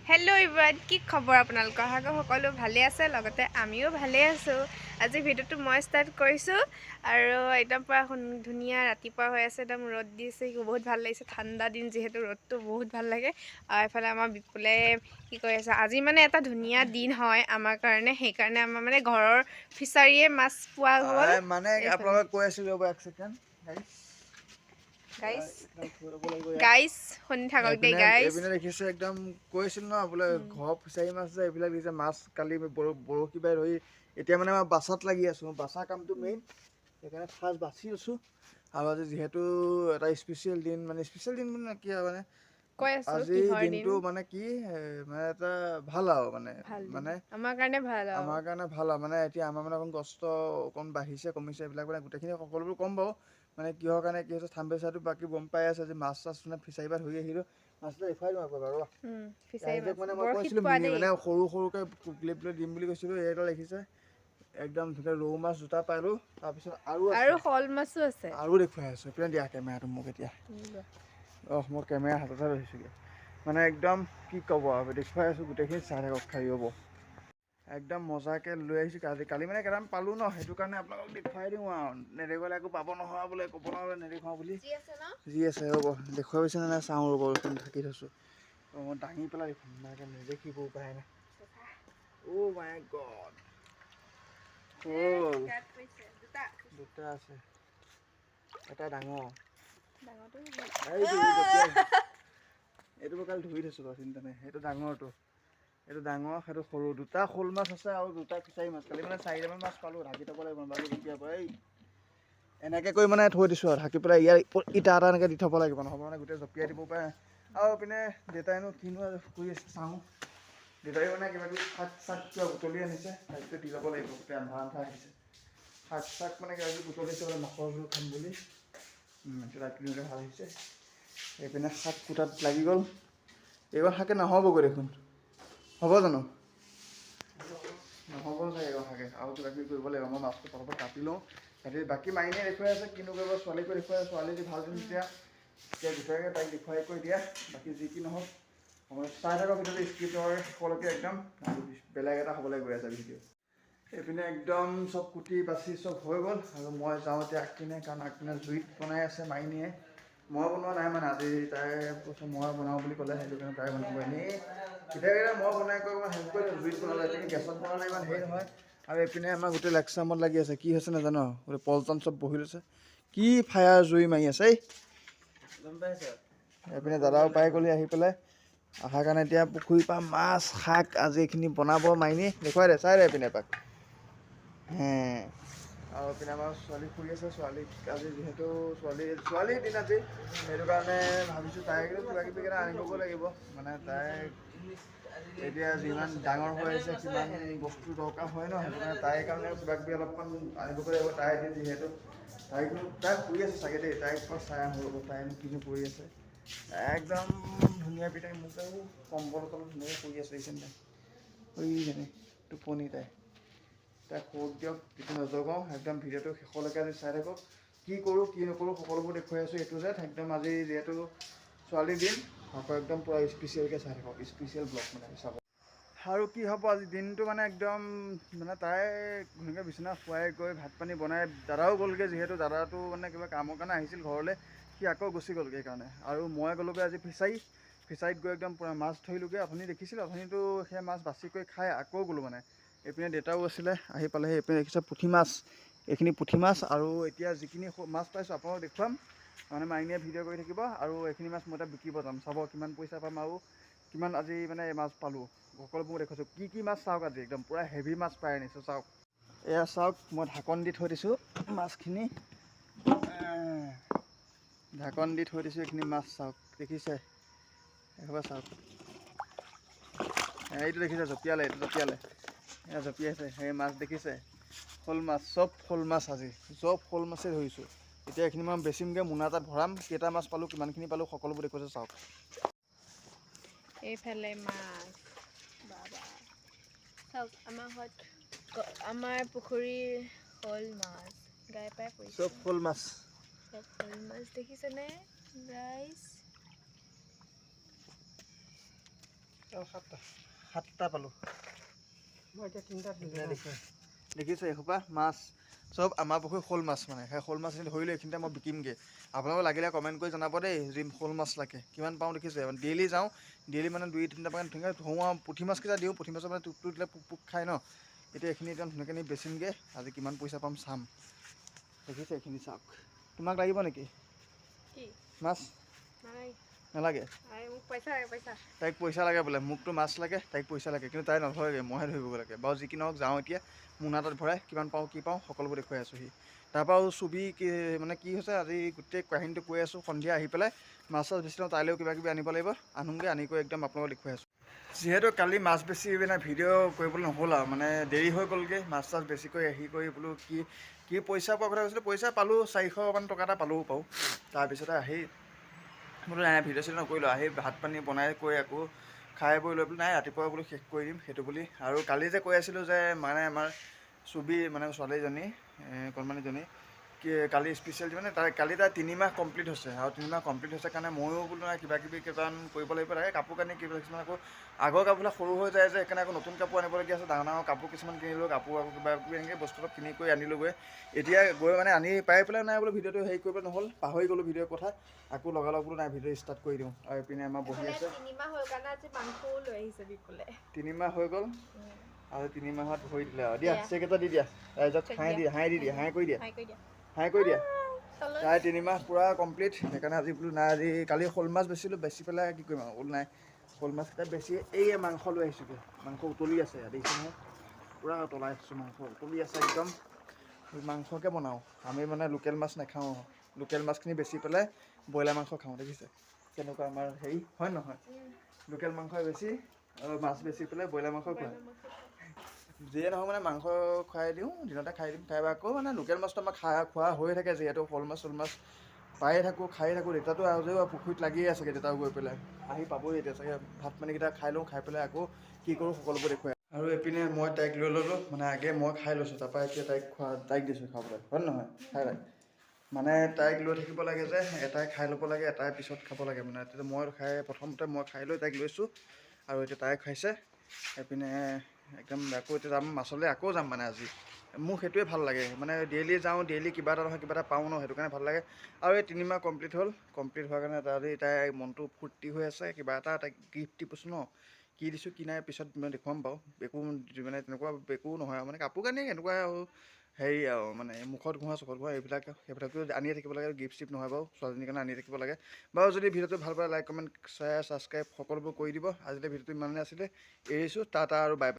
Hello' Ibrahim, কি খবৰ আপোনালোকৰ? আশা কৰোঁ সকলো ভালে আছে, লগতে আমিও ভালে আছোঁ। আজি ভিডিঅ'টো মই ষ্টাৰ্ট কৰিছোঁ আৰু একদম পুৰা ধুনীয়া ৰাতিপুৱা হৈ আছে, একদম ৰ'দ দিছে, বহুত ভাল লাগিছে। ঠাণ্ডা দিন যিহেতু ৰ'দটো বহুত ভাল লাগে। আৰু এফালে আমাৰ বিপুলে কি কৰি আছে, আজি মানে এটা ধুনীয়া দিন হয় আমাৰ কাৰণে, সেইকাৰণে আমাৰ মানে ঘৰৰ ফিচাৰীয়ে মাছ পোৱা গ'ল। মানে আপোনালোকে কৈ আছিলোঁ ৰ'ব এক ছেকেণ্ড গাইছ শুনি থাকক দেই গাইছ। এইপিনে দেখিছে একদম কৈছিল ন বোলে ঘৰ ফিচাৰী মাছ যে এইবিলাক দিছে মাছ কালি বৰশী বাই ধৰি এতিয়া মানে মই বাচাত লাগি আছোঁ বাচা কামটো মেইন সেইকাৰণে ফাৰ্ষ্ট বাচি আছোঁ আৰু আজি যিহেতু এটা স্পেচিয়েল দিন মানে কি আৰু মানে কৈ আছোঁ আজিৰ কিহৰ দিন। দিনটো মানে কি মানে এটা ভাল আৰু মানে আমাৰ কাৰণে ভাল আৰু আমাৰ কাৰণে ভাল আৰু মানে এতিয়া আমাৰ মানে অকণ কষ্ট অকণ বাঢ়িছে কমিছে এইবিলাক মানে গোটেইখিনি সকলোবোৰ ক'ম বাৰু মানে কিহৰ কাৰণে কি হৈছে থাম্বেচাৰটো বাকী গম পাই আছে যে মাছ চাছ মানে ফিচাৰী পৰা ধৰি আহিলোঁ মাছটো দেখুৱাই দিওঁ আকৌ বাৰু ফিচাৰী মাছ মানে মই বৰশীত কৈছিলোঁ পোৱা দেই। মানে সৰুকৈ ক্লিপ লৈ দিম বুলি কৈছিলোঁ এইটো দেখিছে একদম ধুনীয়া ৰৌ মাছ দুটা পালোঁ তাৰপিছত আৰু আছে শ'ল মাছো আছে। আৰু দেখুৱাই আছোঁ এইপিনে দিয়া কেমেৰাটো মোক এতিয়া মই কেমেৰা হাততে ধৰিছোঁগৈ মানে একদম কি ক'ব আৰু দেখুৱাই আছোঁ গোটেইখিনি চাই থাকক খাই ৰ'ব একদম মজাকৈ লৈ আহিছোঁ কালি মানে কেইটামান পালোঁ ন সেইটো কাৰণে আপোনালোকক দেখুৱাই দিওঁ আৰু নেদেখুৱালে একো পাব নহয় বোলে ক'ব নহয় নেদেখুৱাওঁ বুলি যি আছে ৰ'ব দেখুৱাইছেনে নাই চাওঁ ৰ'ব এইখন ঢাকি থৈছোঁ মই দাঙি পেলাই দেখোন নেদেখিব উপায় নাই অ' মাই গড দুটা আছে এটা ডাঙৰ এইটো মই কালি ধৰি থৈছোঁ বাৰু চিন্তা নাই সেইটো ডাঙৰটো এইটো ডাঙৰ সেইটো সৰু দুটা শ'ল মাছ আছে আৰু দুটা ফিচাৰী মাছ কালি মানে 4টামান মাছ পালোঁ ঢাকি থ'ব লাগিব বাৰু জঁপিয়াব এনেকৈ কৰি মানে থৈ দিছোঁ আৰু ঢাকি পেলাই ইয়াৰ ইটা এটা এনেকৈ দি থ'ব লাগিব নহ'ব মানে গোটেই জঁপিয়াই দিব পাৰে আৰু পিনে দেউতাইনো কিনো কৰি আছে চাওঁ দেউতাই মানে কিবা কিবি শাক চাক কিবা বুটলি আনিছে তাৰপিছত দি ল'ব লাগিব গোটেই আন্ধা আহিছে শাক চাক মানে কিবা কিবি বুটলিছে বোলে মাছৰ জোল খাম বুলি কিনোতে ভাল হৈছে এইপিনে শাক কোটাত লাগি গ'ল এইবাৰ শাকে নহ'বগৈ দেখোন হ'ব জানো নহ'ব চাগে এইবাৰ শাকে আৰু কিবা কিবি কৰিব লাগিব মই মাছটো পটককৈ কাটি লওঁ বাকী মাইনে দেখুৱাই আছে কিনো কৰিব ছোৱালীকো দেখুৱাই আছে ছোৱালী যদি ভাল দিন তেতিয়া গোটেই তাইক দেখুৱাই কৰি দিয়া বাকী যি কি নহওক চাই থাকক ভিডিঅ'টো স্ক্ৰিপ্টৰ শেষলৈকে একদম বেলেগ এটা হ'বলৈ গৈ আছে ভিডিঅ' এইপিনে একদম চব কুটি বাচি চব হৈ গ'ল আৰু মই যাওঁ এতিয়া আগপিনে কাৰণ আগপিনে জুইত বনাই আছে মাইনীয়ে মই বনোৱা নাই মানে আজি তাই কৈছে মই বনাওঁ বুলি ক'লে সেইটো কাৰণে তাই বনাব এনেই কেতিয়াবা মই বনাই কৰি মই হেল্প কৰি দিওঁ জুইত বনালে এইপিনে গেছত বনালে ইমান হেৰি নহয় আৰু এইপিনে আমাৰ গোটেই লেকচামত লাগি আছে কি হৈছে নাজানো গোটেই পলটন চব বহি লৈছে কি ফায়াৰ জুই মাৰি আছে গম পাইছে এইপিনে দাদাও পাই গ'লি আহি পেলাই অহাৰ কাৰণে এতিয়া পুখুৰীৰ পৰা মাছ শাক আজি এইখিনি বনাব মাইনী দেখুৱাই দে চাই দে এইপিনে এপাক আৰু এইপিনে আমাৰ ছোৱালী শুই আছে ছোৱালীক আজি যিহেতু ছোৱালীৰ দিন আজি সেইটো কাৰণে ভাবিছোঁ তাইক কিবা কিবি কেইটা আনিবগৈ লাগিব মানে তাইক এতিয়া যিমান ডাঙৰ হৈ আছে সিমান বস্তু দৰকাৰ হয় ন সেইটো কাৰণে তাইৰ কাৰণে কিবা কিবি অলপমান আনিবগৈ লাগিব তাইৰ দিন যিহেতু তাই শুই আছে চাগে দেই তাইক চাই আহোঁ তাইনো কিনো কৰি আছে একদম ধুনীয়া পিতাই মোক আৰু কম্বল তলত ধুনীয়াকৈ শুই আছে এইখিনি যেনে টোপনি তাইক শুৱক দিয়ক যিটো নজগাওঁ একদম ভিডিঅ'টো শেষলৈকে আজি চাই থাকক কি কৰোঁ কি নকৰোঁ সকলোবোৰ দেখুৱাই আছোঁ এইটো যে একদম আজি যিহেতু ছোৱালীৰ দিন আকৌ একদম পূৰা স্পেচিয়েলকৈ চাই থাকক স্পেচিয়েল ব্লগ মানে চাব আৰু কি হ'ব আজি দিনটো মানে একদম মানে তাই ধুনীয়াকৈ বিচনা শুৱাই গৈ ভাত পানী বনাই দাদাও গ'লগৈ যিহেতু দাদাটো মানে কিবা কামৰ কাৰণে আহিছিল ঘৰলৈ সি আকৌ গুচি গ'লগৈ সেইকাৰণে আৰু মই গ'লোগৈ আজি ফিচাৰীত গৈ একদম পূৰা মাছ ধৰিলোগৈ আপুনি দেখিছিল আপুনিতো সেই মাছ বাছি কৰি খাই আকৌ গ'লোঁ মানে এইপিনে দেউতাও আছিলে আহি পালেহি এইপিনে দেখিছে পুঠি মাছ এইখিনি পুঠি মাছ আৰু এতিয়া যিখিনি মাছ পাইছোঁ আপোনালোকক দেখুৱাম মানে মাইনীয়ে ভিডিঅ' কৰি থাকিব আৰু এইখিনি মাছ মই এতিয়া বিকিব যাম চাব কিমান পইচা পাম আৰু কিমান আজি মানে মাছ পালোঁ সকলোবোৰ দেখুৱাইছোঁ কি মাছ চাওক আজি একদম পূৰা হেভি মাছ পাই আনিছোঁ চাওক এয়া চাওক মই ঢাকন দি থৈ দিছোঁ মাছখিনি ঢাকন দি থৈ দিছোঁ এইখিনি মাছ চাওক দেখিছে একেবাৰে চাওক এইটো দেখিছে জঁপিয়ালে এয়া জঁপিয়াইছে সেই মাছ দেখিছে শ'ল মাছ চব শ'ল মাছ আজি চব শ'ল মাছেই ধৰিছোঁ এতিয়া এইখিনি মই বেচিমগৈ মোনা এটাত ভৰাম কেইটা মাছ পালোঁ কিমানখিনি পালোঁ সকলোবোৰ দেখুৱাইছোঁ চাওক এইফালে মাছ বাবা চাওক আমাৰ পুখুৰীৰ শ'ল মাছ গাই পাই পৰিছে চব শ'ল মাছ চব শ'ল মাছ দেখিছেনে গাইছ 7টা পালোঁ। মই এতিয়া 3টা দেখিছে এসোপা মাছ চব আমাৰ পুখুৰী শ'ল মাছ মানে সেই শ'ল মাছ ধৰিলোঁ এইখিনিতে মই বিকিমগৈ। আপোনালোকে লাগিলে কমেণ্ট কৰি জনাব দেই যি শ'ল মাছ লাগে কিমান পাওঁ দেখিছে ডেইলি যাওঁ ডেইলি মানে 2-3টা মানে ধুনীয়াকৈ ধৰোঁ আৰু পুঠি মাছকেইটা দিওঁ পুঠি মাছৰ মানে টোপটো দিলে পোক খায় ন এতিয়া এইখিনি একদম ধুনীয়াকৈ নি বেচিমগৈ আজি কিমান পইচা পাম চাম দেখিছে এইখিনি চাওক তোমাক লাগিব নেকি কি মাছ নালাগে মোক পইচা তাইক পইচা লাগে বোলে মোকতো মাছ লাগে তাইক পইচা লাগে কিন্তু তাই নধৰেগৈ মইহে ধৰিব লাগে বাৰু যি কি নহওক যাওঁ এতিয়া মোনা তাত ভৰাই কিমান পাওঁ কি পাওঁ সকলোবোৰ দেখুৱাই আছোঁহি তাৰপৰা আৰু ছবি কি মানে কি হৈছে আজি গোটেই কাহিনীটো কৈ আছোঁ সন্ধিয়া আহি পেলাই মাছ চাছ বেছি লওঁ তাইলৈও কিবা কিবি আনিব লাগিব আনোগৈ আনি কৰি একদম আপোনালোকক দেখুৱাই আছোঁ যিহেতু কালি মাছ বেছি মানে ভিডিঅ' কৰিবলৈ নহ'ল আৰু মানে দেৰি হৈ গ'লগৈ মাছ চাছ বেছিকৈ আহি কৰি বোলো কি পইচা পোৱা কথা কৈছিলোঁ পইচা পালোঁ 400 মান টকা এটা পালোঁ তাৰপিছতে আহি বোলো নাই ভিডিঅ' চিডিঅ' নকৰিলোঁ আহি ভাত পানী বনাই কৰি আকৌ খাই বৈ লৈ পেলাই নাই ৰাতিপুৱা বোলো শেষ কৰি দিম সেইটো বুলি আৰু কালি যে কৈ আছিলোঁ যে মানে আমাৰ চুবি মানে ছোৱালীজনী কণমানিজনী কালি স্পেচিয়েল মানে কালি তাই 3 মাহ কমপ্লিট হৈছে আৰু 3 মাহ কমপ্লিট হৈছে কাৰণে ময়ো বোলো নাই কিবা কিবি কেইটামান কৰিব লাগিব তাকে কাপোৰ কানি কিবা কিছুমান আকৌ আগৰ কাপোৰবিলাক সৰু হৈ যায় যে সেইকাৰণে আকৌ নতুন কাপোৰ আনিবলগীয়া আছে ডাঙৰ কাপোৰ কিছুমান কিনিলোঁ কাপোৰ আকৌ কিবা কিবি এনেকৈ বস্তু অলপ কিনি কৰি আনিলোঁগৈ এতিয়া গৈ মানে আনি পাই পেলাই নাই বোলো ভিডিঅ'টো হেৰি কৰিব নহ'ল পাহৰি গ'লোঁ ভিডিঅ'ৰ কথা আকৌ লগালগ বোলো নাই ভিডিঅ' ষ্টাৰ্ট কৰি দিওঁ আৰু এইপিনে আমাৰ বহি আছে 3 মাহ হ'ল কাৰণে আজি মাংসও লৈ আহিছে বিপুলে 3 মাহ হৈ গ'ল আৰু 3 মাহত ধৰি দিলে আৰু দিয়া চেক এটা দি দিয়া ৰাইজক হাঁহি কৰি দিয়া তাই 3 মাহ পূৰা কমপ্লিট সেইকাৰণে আজি বোলো নাই আজি কালি শ'ল মাছ বেচিলোঁ বেচি পেলাই কি কৰিম আৰু বোলো নাই শ'ল মাছকেইটা বেছি এই মাংস লৈ আহিছোঁগৈ মাংস উতলি আছে দেখিছোঁ নহয় পূৰা উতলাই আছোঁ মাংস উতলি আছে একদম মাংসকে বনাওঁ আমি মানে লোকেল মাছ নাখাওঁ লোকেল মাছখিনি বেচি পেলাই ব্ৰইলাৰ মাংস খাওঁ দেখিছে তেনেকুৱা আমাৰ হেৰি হয় নহয় লোকেল মাংস বেছি আৰু মাছ বেচি পেলাই ব্ৰইলাৰ মাংস খোৱা যিয়ে নহওক মানে মাংস খুৱাই দিওঁ দিনতে খাই দিম খাই আকৌ মানে লোকেল মাছটো আমাৰ খোৱা হৈ থাকে যিহেতু শ'ল মাছ চ'ল মাছ পায়ে থাকোঁ খাই থাকোঁ দেউতাটো আজিও পুখুৰীত লাগিয়ে আছেগৈ দেউতাও গৈ পেলাই আহি পাবই এতিয়া চাগে ভাত পানীকেইটা খাই লওঁ খাই পেলাই আকৌ কি কৰোঁ সকলোবোৰ দেখুৱাই আৰু এইপিনে মই তাইক লৈ ল'লোঁ মানে আগে মই খাই লৈছোঁ তাৰপৰা এতিয়া তাইক দিছোঁ খাবলৈ হয় নহয় খাই মানে তাইক লৈ থাকিব লাগে যে এটাই খাই ল'ব লাগে এটাই পিছত খাব লাগে মানে তেতিয়া মই প্ৰথমতে মই খাই লৈ তাইক লৈছোঁ আৰু এতিয়া তাই খাইছে এইপিনে একদম আকৌ এতিয়া যাম মাছলৈ আকৌ যাম মানে আজি মোক সেইটোৱে ভাল লাগে মানে ডেইলি যাওঁ ডেইলি কিবা এটা নহয় কিবা এটা পাওঁ ন সেইটো কাৰণে ভাল লাগে আৰু এই 3 মাহ কমপ্লিট হ'ল কমপ্লিট হোৱাৰ কাৰণে তাই মনটো ফূৰ্তি হৈ আছে কিবা এটা তাইক গিফ্ট দিছোঁ ন কি দিছোঁ কি নাই পিছত মই দেখুৱাম বাৰু একো মানে তেনেকুৱা একো নহয় আৰু মানে কাপোৰ কানি এনেকুৱা আৰু হেৰি আৰু মানে মুখত ঘঁহা চুখত ঘঁহা সেইবিলাকতো আনিয়ে থাকিব লাগে গিফ্ট চিফ্ট নহয় বাৰু ছোৱালীজনীৰ কাৰণে আনিয়ে থাকিব লাগে বাৰু যদি ভিডিঅ'টো ভাল পায় লাইক কমেণ্ট শ্বেয়াৰ ছাবস্ক্ৰাইব সকলোবোৰ কৰি দিব আজিলৈ ভিডিঅ'টো ইমানেই আছিলে এৰিছোঁ টাটা আৰু বাই বাই